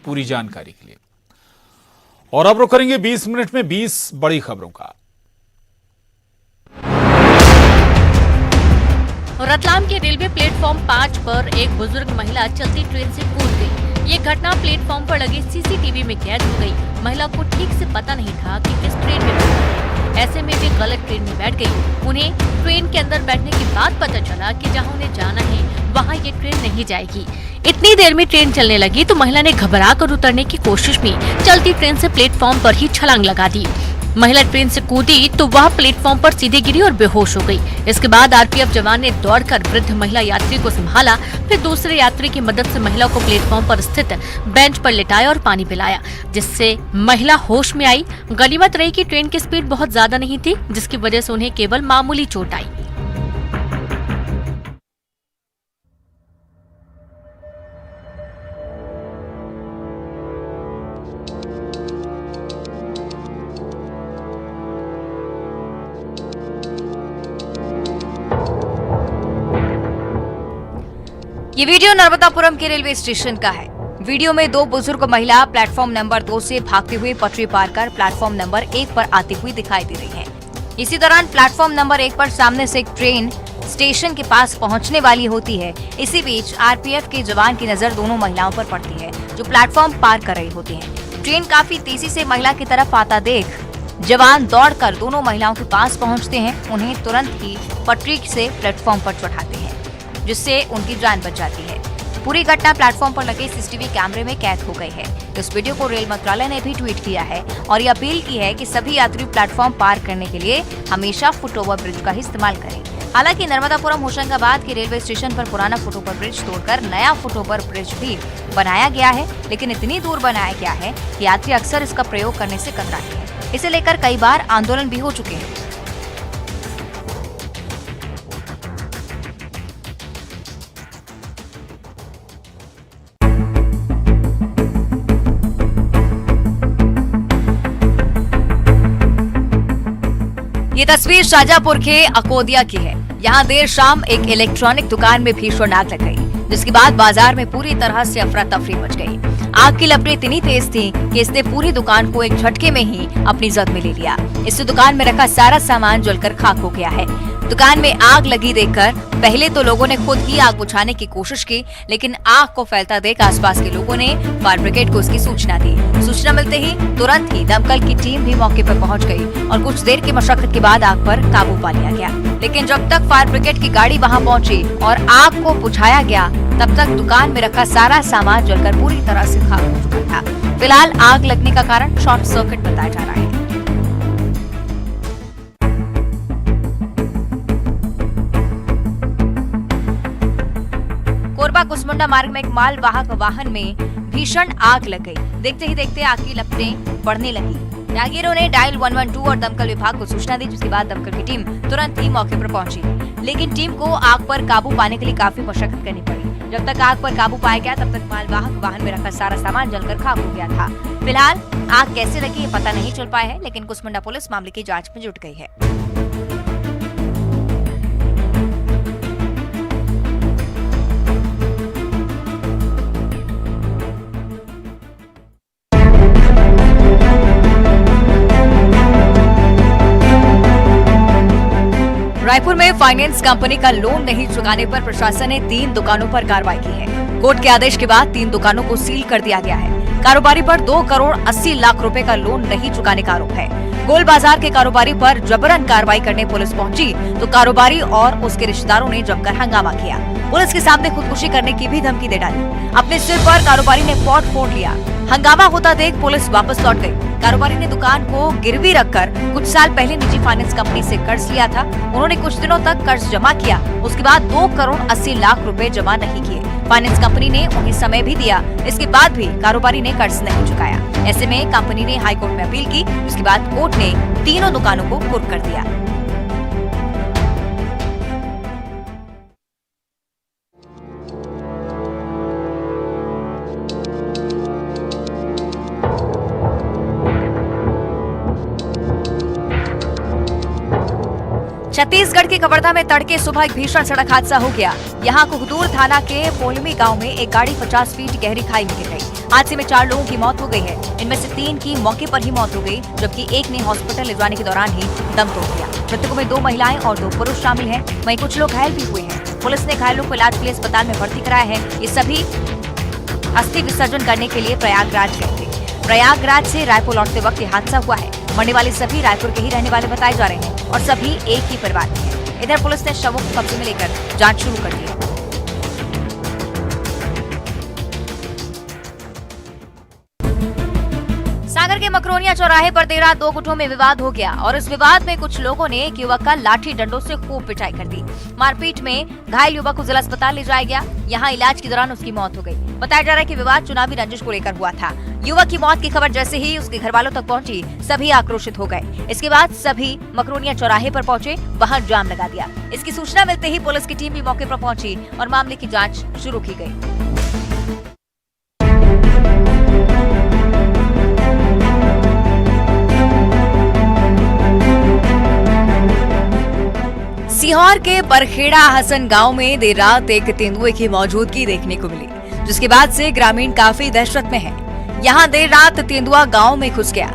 पूरी जानकारी के लिए। और अब रुक करेंगे 20 मिनट में 20 बड़ी खबरों का। रतलाम के रेलवे प्लेटफॉर्म 5 पर एक बुजुर्ग महिला चलती ट्रेन से कूद गई। ये घटना प्लेटफॉर्म पर लगे सीसीटीवी में कैद हो गई। महिला को ठीक से पता नहीं था कि किस ट्रेन में बैठना है। ऐसे में वे गलत ट्रेन में बैठ गई। उन्हें ट्रेन के अंदर बैठने के बाद पता चला कि जहां उन्हें जाना है वहां ये ट्रेन नहीं जाएगी। इतनी देर में ट्रेन चलने लगी तो महिला ने घबरा कर उतरने की कोशिश में चलती ट्रेन से प्लेटफॉर्म पर ही छलांग लगा दी। महिला ट्रेन से कूदी तो वह प्लेटफॉर्म पर सीधे गिरी और बेहोश हो गई। इसके बाद आरपीएफ जवान ने दौड़कर वृद्ध महिला यात्री को संभाला। फिर दूसरे यात्री की मदद से महिला को प्लेटफॉर्म पर स्थित बेंच पर लिटाया और पानी पिलाया, जिससे महिला होश में आई। गनीमत रही कि ट्रेन की स्पीड बहुत ज्यादा नहीं थी, जिसकी वजह से उन्हें केवल मामूली चोट आई। ये वीडियो नर्मदापुरम के रेलवे स्टेशन का है। वीडियो में दो बुजुर्ग महिला प्लेटफॉर्म नंबर 2 से भागते हुए पटरी पार कर प्लेटफॉर्म नंबर 1 पर आती हुई दिखाई दे रही हैं। इसी दौरान प्लेटफॉर्म नंबर 1 पर सामने से एक ट्रेन स्टेशन के पास पहुंचने वाली होती है। इसी बीच आरपीएफ के जवान की नजर दोनों महिलाओं पर पड़ती है, जो प्लेटफॉर्म पार कर रही होती है। ट्रेन काफी तेजी से महिला की तरफ आता देख जवान दौड़कर दोनों महिलाओं के पास पहुँचते हैं। उन्हें तुरंत ही पटरी से प्लेटफॉर्म पर चढ़ाते हैं, जिससे उनकी जान बच जाती है। पूरी घटना प्लेटफॉर्म पर लगे सीसीटीवी कैमरे में कैद हो गई है। इस वीडियो को रेल मंत्रालय ने भी ट्वीट किया है और ये अपील की है कि सभी यात्री प्लेटफॉर्म पार करने के लिए हमेशा फुटओवर ब्रिज का ही इस्तेमाल करें। हालांकि नर्मदापुरम होशंगाबाद के रेलवे स्टेशन पर पुराना फुटओवर ब्रिज तोड़कर नया फुटओवर ब्रिज भी बनाया गया है, लेकिन इतनी दूर बनाया गया है कि यात्री अक्सर इसका प्रयोग करने से कतराते हैं। इसे लेकर कई बार आंदोलन भी हो चुके हैं। ये तस्वीर शाजापुर के अकोदिया की है। यहाँ देर शाम एक इलेक्ट्रॉनिक दुकान में भीषण आग लग गई, जिसके बाद बाजार में पूरी तरह से अफरा तफरी मच गई। आग की लपटें इतनी तेज थी कि इसने पूरी दुकान को एक झटके में ही अपनी जद में ले लिया। इससे दुकान में रखा सारा सामान जलकर खाक हो गया है। दुकान में आग लगी देखकर पहले तो लोगों ने खुद ही आग बुझाने की कोशिश की, लेकिन आग को फैलता देख आसपास के लोगों ने फायर ब्रिगेड को इसकी सूचना दी। सूचना मिलते ही तुरंत ही दमकल की टीम भी मौके पर पहुंच गई और कुछ देर की मशक्कत के बाद आग पर काबू पा लिया गया। लेकिन जब तक फायर ब्रिगेड की गाड़ी वहां पहुंची और आग को बुझाया गया, तब तक दुकान में रखा सारा सामान जलकर पूरी तरह से खाक हो चुका था। फिलहाल आग लगने का कारण शॉर्ट सर्किट बताया जा रहा है। कोरबा कुसमुंडा मार्ग में एक माल वाहक वाहन में भीषण आग लग गई। देखते ही देखते आग की लपटें बढ़ने लगी। राहगीरों ने डायल 112 और दमकल विभाग को सूचना दी, जिसके बाद दमकल की टीम तुरंत ही मौके पर पहुंची। लेकिन टीम को आग पर काबू पाने के लिए काफी मशक्कत करनी पड़ी। जब तक आग पर काबू पाया गया, तब तक माल वाहक वाहन में रखा सारा सामान जलकर खाक हो गया था। फिलहाल आग कैसे लगी ये पता नहीं चल पाया है, लेकिन कुसमुंडा पुलिस मामले की जाँच में जुट गई है। रायपुर में फाइनेंस कंपनी का लोन नहीं चुकाने पर प्रशासन ने 3 दुकानों पर कार्रवाई की है। कोर्ट के आदेश के बाद 3 दुकानों को सील कर दिया गया है। कारोबारी पर 2 करोड़ 80 लाख रुपए का लोन नहीं चुकाने का आरोप है। गोल बाजार के कारोबारी पर जबरन कार्रवाई करने पुलिस पहुंची तो कारोबारी और उसके रिश्तेदारों ने जमकर हंगामा किया। पुलिस के सामने खुदकुशी करने की भी धमकी दे डाली। अपने सिर पर कारोबारी ने पॉट फोड़ लिया। हंगामा होता देख पुलिस वापस लौट गई। कारोबारी ने दुकान को गिरवी रखकर कुछ साल पहले निजी फाइनेंस कंपनी से कर्ज लिया था। उन्होंने कुछ दिनों तक कर्ज जमा किया, उसके बाद 2 करोड़ 80 लाख रुपए जमा नहीं किए। फाइनेंस कंपनी ने उन्हें समय भी दिया, इसके बाद भी कारोबारी ने कर्ज नहीं चुकाया। ऐसे में कंपनी ने हाईकोर्ट में अपील की, उसके बाद कोर्ट ने तीनों दुकानों को कुर्क कर दिया। छत्तीसगढ़ के कवर्धा में तड़के सुबह एक भीषण सड़क हादसा हो गया। यहाँ कुकदूर थाना के पोलमी गांव में एक गाड़ी 50 फीट गहरी खाई में गिर गई। हादसे में 4 लोगों की मौत हो गई है। इनमें से 3 की मौके पर ही मौत हो गई, जबकि एक ने हॉस्पिटल ले जाने के दौरान ही दम तोड़ दिया। मृतकों में 2 महिलाएं और 2 पुरुष शामिल हैं। वहीं कुछ लोग घायल भी हुए हैं। पुलिस ने घायलों को इलाज के लिए अस्पताल में भर्ती कराया है। ये सभी अस्थि विसर्जन करने के लिए प्रयागराज गए थे। प्रयागराज से रायपुर लौटते वक्त ये हादसा हुआ है। मरने वाले सभी रायपुर के ही रहने वाले बताए जा रहे हैं और सभी एक ही परिवार के हैं। इधर पुलिस ने शवों को कब्जे में लेकर जांच शुरू कर दी है। सागर के मकरोनिया चौराहे पर देर रात 2 गुटों में विवाद हो गया और इस विवाद में कुछ लोगों ने एक युवक का लाठी डंडों से खूब पिटाई कर दी। मारपीट में घायल युवक को जिला अस्पताल ले जाया गया। यहाँ इलाज के दौरान उसकी मौत हो गई। बताया जा रहा है कि विवाद चुनावी रंजिश को लेकर हुआ था। युवक की मौत की खबर जैसे ही उसके घर वालों तक पहुंची, सभी आक्रोशित हो गए। इसके बाद सभी मकरोनिया चौराहे पर पहुंचे, वहां जाम लगा दिया। इसकी सूचना मिलते ही पुलिस की टीम भी मौके पर पहुंची और मामले की जांच शुरू की गई। सीहोर के बरखेड़ा हसन गांव में देर रात एक तेंदुए की मौजूदगी देखने को मिली, जिसके बाद से ग्रामीण काफी दहशत में हैं। यहां देर रात तेंदुआ गांव में घुस गया,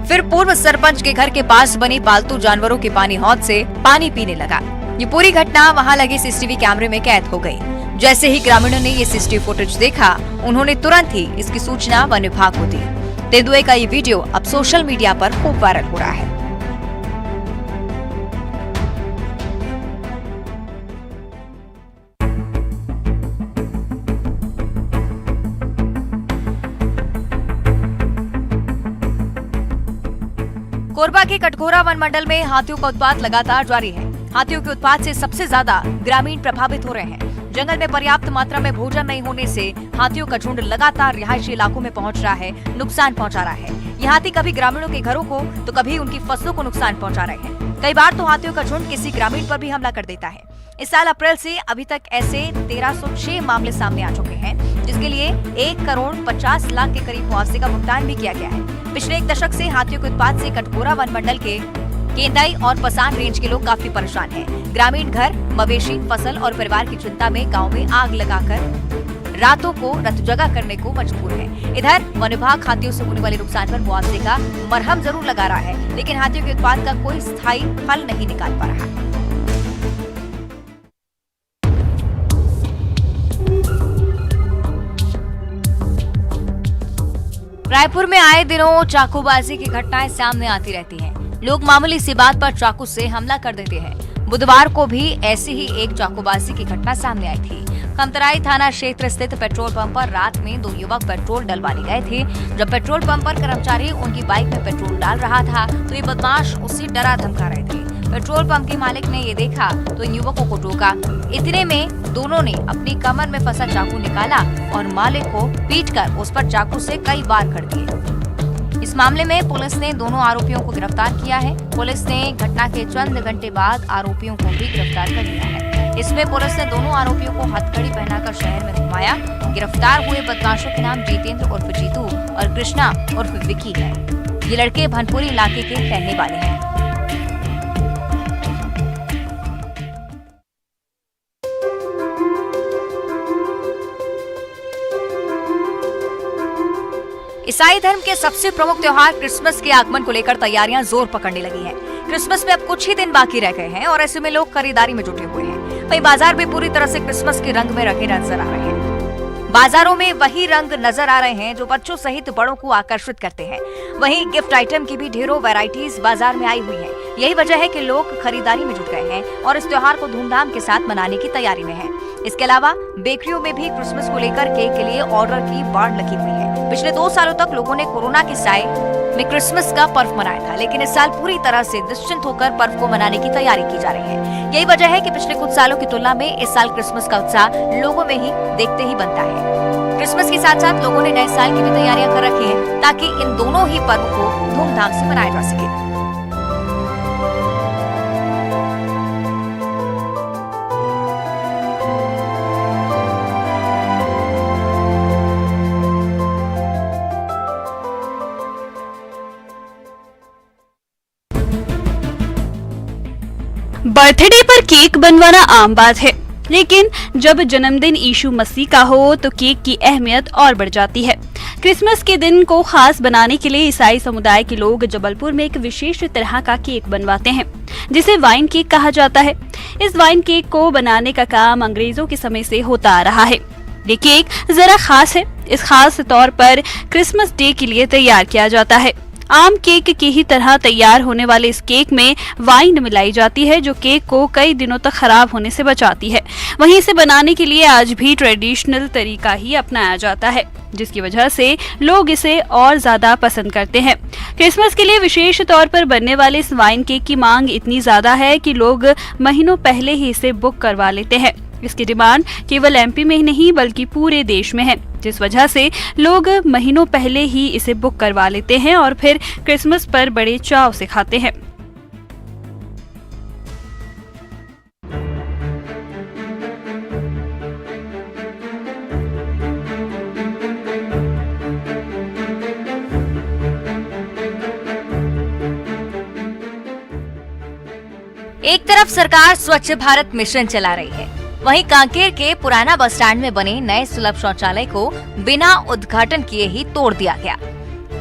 फिर पूर्व सरपंच के घर के पास बनी पालतू जानवरों के पानी हौद से पानी पीने लगा। ये पूरी घटना वहां लगे सीसीटीवी कैमरे में कैद हो गई। जैसे ही ग्रामीणों ने ये सीसीटीवी फुटेज देखा, उन्होंने तुरंत ही इसकी सूचना वन विभाग को दी। तेंदुए का ये वीडियो अब सोशल मीडिया पर खूब वायरल हो रहा है। कोरबा के कटघोरा वन मंडल में हाथियों का उत्पात लगातार जारी है। हाथियों के उत्पात से सबसे ज्यादा ग्रामीण प्रभावित हो रहे हैं। जंगल में पर्याप्त मात्रा में भोजन नहीं होने से हाथियों का झुंड लगातार रिहायशी इलाकों में पहुंच रहा है, नुकसान पहुंचा रहा है। ये हाथी कभी ग्रामीणों के घरों को तो कभी उनकी फसलों को नुकसान पहुंचा रहे हैं। कई बार तो हाथियों का झुंड किसी ग्रामीण पर भी हमला कर देता है। इस साल अप्रैल से अभी तक ऐसे 1306 मामले सामने आ चुके हैं, जिसके लिए 1,50 लाख के करीब मुआवजे का भुगतान भी किया गया है। पिछले 1 दशक से हाथियों के उत्पात से कटघोरा वन मंडल के केंदाई और पसान रेंज के लोग काफी परेशान हैं। ग्रामीण घर, मवेशी, फसल और परिवार की चिंता में गांव में आग लगाकर रातों को रत जगह करने को मजबूर है। इधर वन विभाग हाथियों से होने वाले नुकसान पर मुआवजे का मरहम जरूर लगा रहा है, लेकिन हाथियों के उत्पात का कोई स्थायी हल नहीं निकाल पा रहा। रायपुर में आए दिनों चाकूबाजी की घटनाएं सामने आती रहती हैं। लोग मामूली सी बात पर चाकू से हमला कर देते हैं। बुधवार को भी ऐसी ही एक चाकूबाजी की घटना सामने आई थी। खमतराई थाना क्षेत्र स्थित पेट्रोल पंप पर रात में 2 युवक पेट्रोल डलवाने गए थे। जब पेट्रोल पंप पर कर्मचारी उनकी बाइक में पेट्रोल डाल रहा था तो ये बदमाश उससे डरा धमका रहे थे। पेट्रोल पंप के मालिक ने ये देखा तो इन युवकों को टोका। इतने में दोनों ने अपनी कमर में फंसा चाकू निकाला और मालिक को पीटकर उस पर चाकू से कई वार कर दिए। इस मामले में पुलिस ने दोनों आरोपियों को गिरफ्तार किया है। पुलिस ने घटना के चंद घंटे बाद आरोपियों को भी गिरफ्तार कर लिया है। इसमें पुलिस ने दोनों आरोपियों को हथकड़ी पहनाकर शहर में घुमाया। गिरफ्तार हुए बदमाशों के नाम जितेंद्र उर्फ जीतू और कृष्णा उर्फ विकी है। ये लड़के भनपुरी इलाके के रहने वाले हैं। ईसाई धर्म के सबसे प्रमुख त्योहार क्रिसमस के आगमन को लेकर तैयारियां जोर पकड़ने लगी हैं। क्रिसमस में अब कुछ ही दिन बाकी रह गए हैं और ऐसे में लोग खरीदारी में जुटे हुए हैं। वहीं बाजार भी पूरी तरह से क्रिसमस के रंग में रंगे नजर आ रहे हैं। बाजारों में वही रंग नजर आ रहे हैं जो बच्चों सहित बड़ों को आकर्षित करते हैं। वहीं गिफ्ट आइटम की भी ढेरों वैरायटीज बाजार में आई हुई हैं। यही वजह है कि लोग खरीदारी में जुट गए हैं और इस त्योहार को धूमधाम के साथ मनाने की तैयारी में हैं। इसके अलावा बेकरियों में भी क्रिसमस को लेकर केक के लिए ऑर्डर की बाढ़ लगी हुई है। पिछले 2 सालों तक लोगों ने कोरोना के साए में क्रिसमस का पर्व मनाया था, लेकिन इस साल पूरी तरह से निश्चिंत होकर पर्व को मनाने की तैयारी की जा रही है। यही वजह है कि पिछले कुछ सालों की तुलना में इस साल क्रिसमस का उत्साह लोगों में ही देखते ही बनता है। क्रिसमस के साथ साथ लोगों ने नए साल की भी तैयारियां कर रखी है ताकि इन दोनों ही पर्व को धूमधाम से मनाया जा सके। बर्थडे पर केक बनवाना आम बात है, लेकिन जब जन्मदिन यीशु मसीह का हो तो केक की अहमियत और बढ़ जाती है। क्रिसमस के दिन को खास बनाने के लिए ईसाई समुदाय के लोग जबलपुर में एक विशेष तरह का केक बनवाते हैं, जिसे वाइन केक कहा जाता है। इस वाइन केक को बनाने का काम अंग्रेजों के समय से होता आ रहा है। ये केक जरा खास है। इस खास तौर पर क्रिसमस डे के लिए तैयार किया जाता है। आम केक की ही तरह तैयार होने वाले इस केक में वाइन मिलाई जाती है, जो केक को कई दिनों तक खराब होने से बचाती है। वहीं इसे बनाने के लिए आज भी ट्रेडिशनल तरीका ही अपनाया जाता है, जिसकी वजह से लोग इसे और ज्यादा पसंद करते हैं। क्रिसमस के लिए विशेष तौर पर बनने वाले इस वाइन केक की मांग इतनी ज्यादा है कि लोग महीनों पहले ही इसे बुक करवा लेते हैं। इसकी डिमांड केवल एमपी में ही नहीं बल्कि पूरे देश में है, जिस वजह से लोग महीनों पहले ही इसे बुक करवा लेते हैं और फिर क्रिसमस पर बड़े चाव से खाते हैं। एक तरफ सरकार स्वच्छ भारत मिशन चला रही है, वहीं कांकेर के पुराना बस स्टैंड में बने नए सुलभ शौचालय को बिना उद्घाटन किए ही तोड़ दिया गया।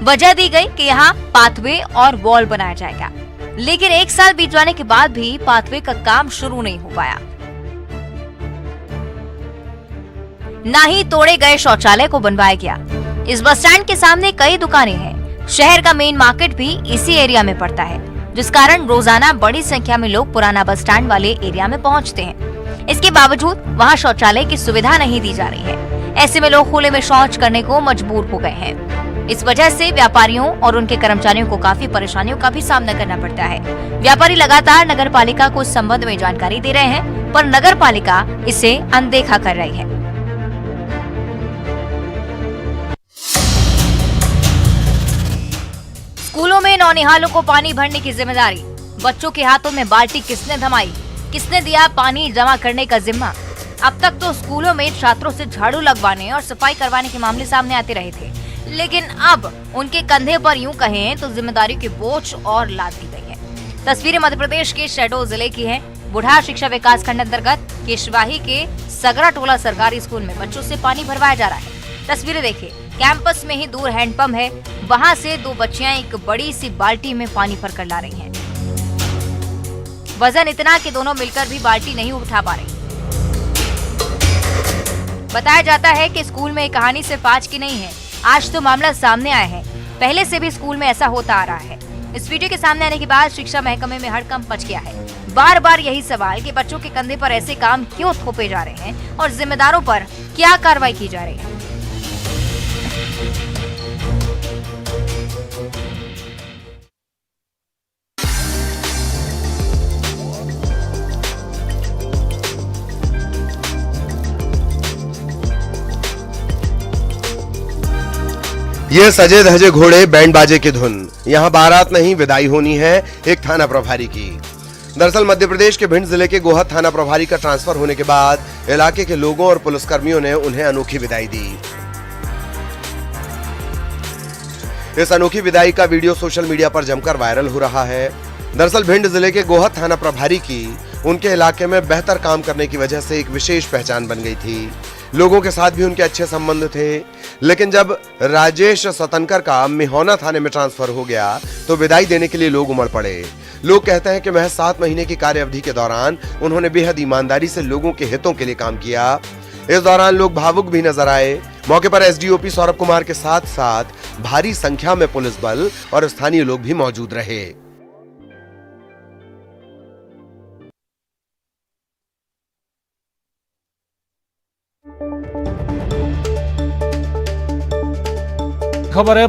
वजह दी गई कि यहाँ पाथवे और वॉल बनाया जाएगा, लेकिन 1 साल बीत जाने के बाद भी पाथवे का काम शुरू नहीं हो पाया। न ही तोड़े गए शौचालय को बनवाया गया। इस बस स्टैंड के सामने कई दुकानें हैं। शहर का मेन मार्केट भी इसी एरिया में पड़ता है, जिस कारण रोजाना बड़ी संख्या में लोग पुराना बस स्टैंड वाले एरिया में पहुंचते हैं। इसके बावजूद वहां शौचालय की सुविधा नहीं दी जा रही है। ऐसे में लोग खुले में शौच करने को मजबूर हो गए हैं। इस वजह से व्यापारियों और उनके कर्मचारियों को काफी परेशानियों का भी सामना करना पड़ता है। व्यापारी लगातार नगर पालिका को इस संबंध में जानकारी दे रहे हैं, पर नगर पालिका इसे अनदेखा कर रही है। स्कूलों में नौनिहालों को पानी भरने की जिम्मेदारी। बच्चों के हाथों में बाल्टी किसने थमाई, किसने दिया पानी जमा करने का जिम्मा। अब तक तो स्कूलों में छात्रों से झाड़ू लगवाने और सफाई करवाने के मामले सामने आते रहे थे, लेकिन अब उनके कंधे पर यूं कहें तो जिम्मेदारी की बोझ और लाद दी गई है। तस्वीरें मध्य प्रदेश के शहडोल जिले की है। बुढ़ा शिक्षा विकास खंड अंतर्गत केशवाही के सगरा टोला सरकारी स्कूल में बच्चों से पानी भरवाया जा रहा है। तस्वीरें देखिए, कैंपस में ही दूर हैंडपंप है, वहाँ से 2 बच्चियां एक बड़ी सी बाल्टी में पानी भर कर ला रही हैं। वजन इतना कि दोनों मिलकर भी बाल्टी नहीं उठा पा रही। बताया जाता है कि स्कूल में कहानी सिर्फ आज की नहीं है, आज तो मामला सामने आया है। पहले से भी स्कूल में ऐसा होता आ रहा है। इस वीडियो के सामने आने के बाद शिक्षा महकमे में हड़कंप मच गया है। बार बार यही सवाल कि बच्चों के कंधे पर ऐसे काम क्यों थोपे जा रहे हैं और जिम्मेदारों पर क्या कार्रवाई की जा रही है। ये सजे धजे घोड़े बैंड बाजे की धुन। यहाँ बारात नहीं विदाई होनी है एक थाना प्रभारी की। दरअसल मध्य प्रदेश के भिंड जिले के गोहद थाना प्रभारी का ट्रांसफर होने के बाद इलाके के लोगों और पुलिसकर्मियों ने उन्हें अनोखी विदाई दी। इस अनोखी विदाई का वीडियो सोशल मीडिया पर जमकर वायरल हो रहा है। दरअसल भिंड जिले के गोहद थाना प्रभारी की उनके इलाके में बेहतर काम करने की वजह से एक विशेष पहचान बन गई थी। लोगों के साथ भी उनके अच्छे संबंध थे, लेकिन जब राजेश सतनकर का मिहोना थाने में ट्रांसफर हो गया तो विदाई देने के लिए लोग उमड़ पड़े। लोग कहते हैं कि महज 7 महीने की कार्य अवधि के दौरान उन्होंने बेहद ईमानदारी से लोगों के हितों के लिए काम किया। इस दौरान लोग भावुक भी नजर आए। मौके पर एसडीओपी सौरभ कुमार के साथ साथ भारी संख्या में पुलिस बल और स्थानीय लोग भी मौजूद रहे। खबर है